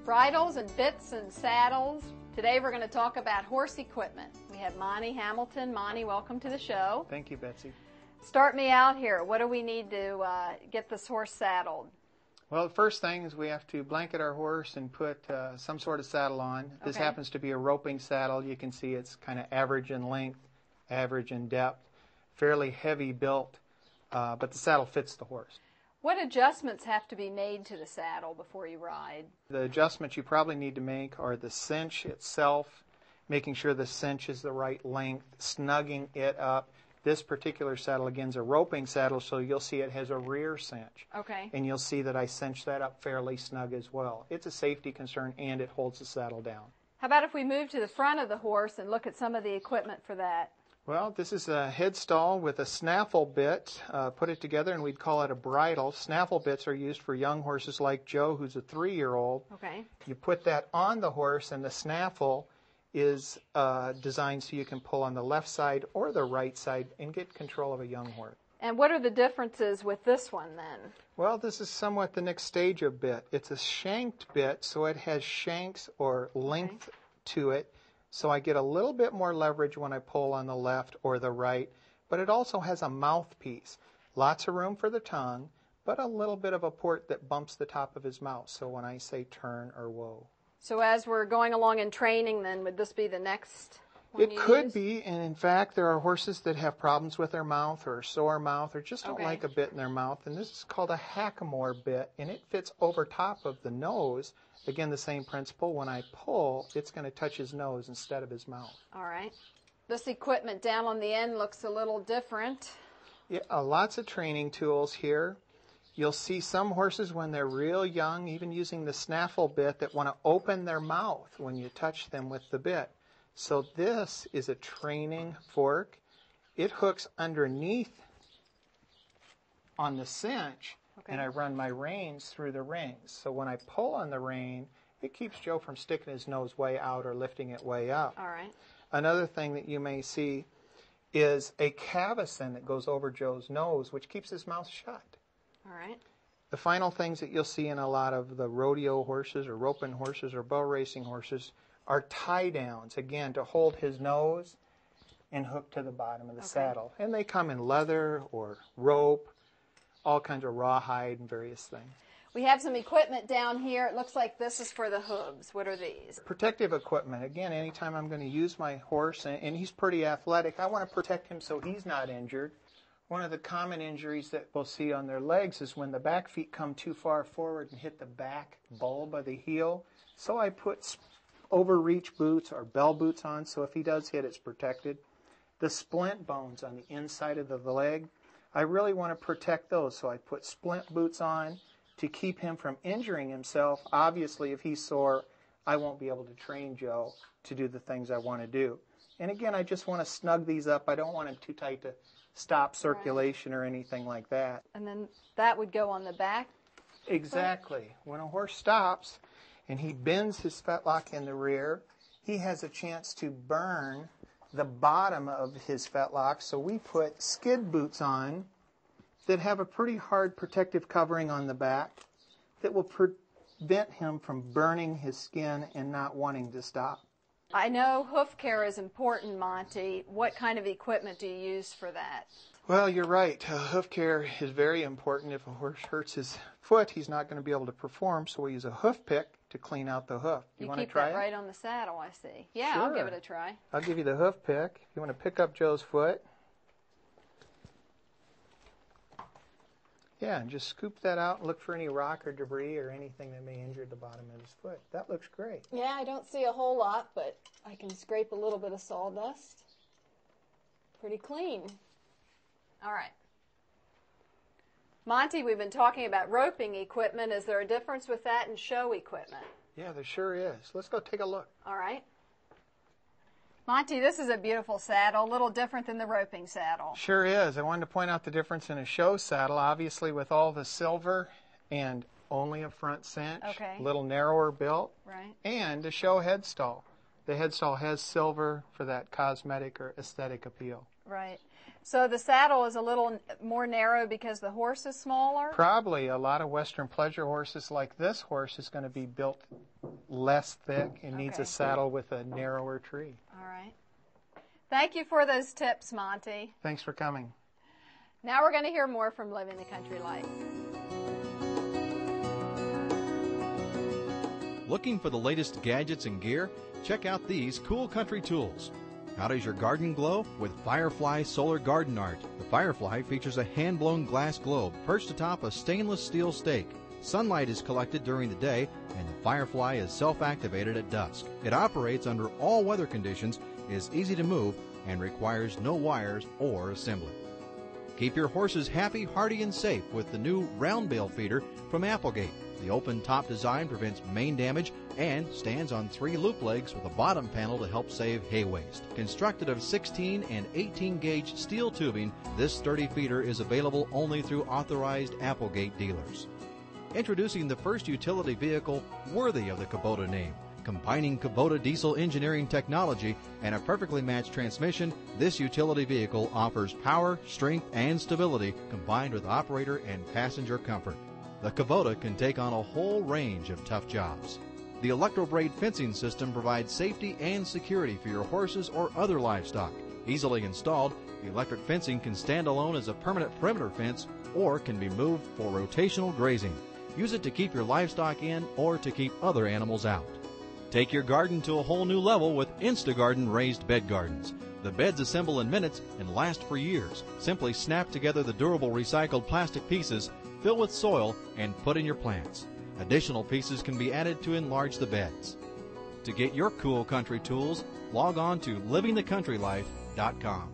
Bridles and bits and saddles. Today we're going to talk about horse equipment. We have Monty Hamilton. Monty, welcome to the show. Thank you, Betsy. Start me out here. What do we need to get this horse saddled? Well, the first thing is we have to blanket our horse and put some sort of saddle on. This happens to be a roping saddle. You can see it's kind of average in length, average in depth, fairly heavy built, but the saddle fits the horse. What adjustments have to be made to the saddle before you ride? The adjustments you probably need to make are the cinch itself, making sure the cinch is the right length, snugging it up. This particular saddle, again, is a roping saddle, so you'll see it has a rear cinch. Okay. And you'll see that I cinch that up fairly snug as well. It's a safety concern, and it holds the saddle down. How about if we move to the front of the horse and look at some of the equipment for that? Well, this is a headstall with a snaffle bit. Put it together, and we'd call it a bridle. Snaffle bits are used for young horses like Joe, who's a 3-year-old. Okay. You put that on the horse, and the snaffle is designed so you can pull on the left side or the right side and get control of a young horse. And what are the differences with this one then? Well, this is somewhat the next stage of bit. It's a shanked bit, so it has shanks or length to it. So I get a little bit more leverage when I pull on the left or the right, but it also has a mouthpiece. Lots of room for the tongue, but a little bit of a port that bumps the top of his mouth. So when I say turn or whoa. So as we're going along in training, then, would this be the next one It could be, and in fact, there are horses that have problems with their mouth or a sore mouth or just don't like a bit in their mouth, and this is called a hackamore bit, and it fits over top of the nose. Again, the same principle. When I pull, it's going to touch his nose instead of his mouth. All right. This equipment down on the end looks a little different. Yeah, lots of training tools here. You'll see some horses when they're real young, even using the snaffle bit, that want to open their mouth when you touch them with the bit. So this is a training fork. It hooks underneath on the cinch, and I run my reins through the rings. So when I pull on the rein, it keeps Joe from sticking his nose way out or lifting it way up. All right. Another thing that you may see is a cavison that goes over Joe's nose, which keeps his mouth shut. All right. The final things that you'll see in a lot of the rodeo horses or roping horses or bow racing horses are tie downs, again, to hold his nose and hook to the bottom of the saddle. And they come in leather or rope, all kinds of rawhide and various things. We have some equipment down here. It looks like this is for the hooves. What are these? Protective equipment. Again, anytime I'm going to use my horse, and he's pretty athletic, I want to protect him so he's not injured. One of the common injuries that we'll see on their legs is when the back feet come too far forward and hit the back bulb of the heel. So I put overreach boots or bell boots on, so if he does hit, it's protected. The splint bones on the inside of the leg, I really want to protect those, so I put splint boots on to keep him from injuring himself. Obviously, if he's sore, I won't be able to train Joe to do the things I want to do. And again, I just want to snug these up. I don't want him too tight to stop circulation or anything like that. And then that would go on the back? Exactly. When a horse stops and he bends his fetlock in the rear, he has a chance to burn the bottom of his fetlock. So we put skid boots on that have a pretty hard protective covering on the back that will prevent him from burning his skin and not wanting to stop. I know hoof care is important, Monty. What kind of equipment do you use for that? Well, you're right. Hoof care is very important. If a horse hurts his foot, he's not going to be able to perform, so we use a hoof pick to clean out the hoof. You want to keep try that it? right on the saddle, I see. Yeah, Sure. I'll give it a try. I'll give you the hoof pick. If you want to pick up Joe's foot. Yeah, and just scoop that out and look for any rock or debris or anything that may injure the bottom of his foot. That looks great. Yeah, I don't see a whole lot, but I can scrape a little bit of sawdust. Pretty clean. All right. Monty, we've been talking about roping equipment. Is there a difference with that and show equipment? Yeah, there sure is. Let's go take a look. All right. Monty, this is a beautiful saddle, a little different than the roping saddle. Sure is. I wanted to point out the difference in a show saddle, obviously with all the silver and only a front cinch, a little narrower built, and a show headstall. The headstall has silver for that cosmetic or aesthetic appeal. Right. So the saddle is a little more narrow because the horse is smaller? Probably. A lot of Western pleasure horses like this horse is going to be built less thick and needs Okay. a saddle with a narrower tree. All right. Thank you for those tips, Monty. Thanks for coming. Now we're going to hear more from Living the Country Life. Looking for the latest gadgets and gear? Check out these cool country tools. How does your garden glow? With Firefly Solar Garden Art. The Firefly features a hand-blown glass globe perched atop a stainless steel stake. Sunlight is collected during the day, and the Firefly is self-activated at dusk. It operates under all weather conditions, is easy to move, and requires no wires or assembly. Keep your horses happy, hardy, and safe with the new round bale feeder from Applegate. The open top design prevents mane damage and stands on 3 loop legs with a bottom panel to help save hay waste. Constructed of 16 and 18 gauge steel tubing, this sturdy feeder is available only through authorized Applegate dealers. Introducing the first utility vehicle worthy of the Kubota name. Combining Kubota diesel engineering technology and a perfectly matched transmission, this utility vehicle offers power, strength, and stability combined with operator and passenger comfort. The Kubota can take on a whole range of tough jobs. The electrobraid fencing system provides safety and security for your horses or other livestock. Easily installed, the electric fencing can stand alone as a permanent perimeter fence or can be moved for rotational grazing. Use it to keep your livestock in or to keep other animals out. Take your garden to a whole new level with InstaGarden raised bed gardens. The beds assemble in minutes and last for years. Simply snap together the durable recycled plastic pieces, fill with soil, and put in your plants. Additional pieces can be added to enlarge the beds. To get your cool country tools, log on to livingthecountrylife.com.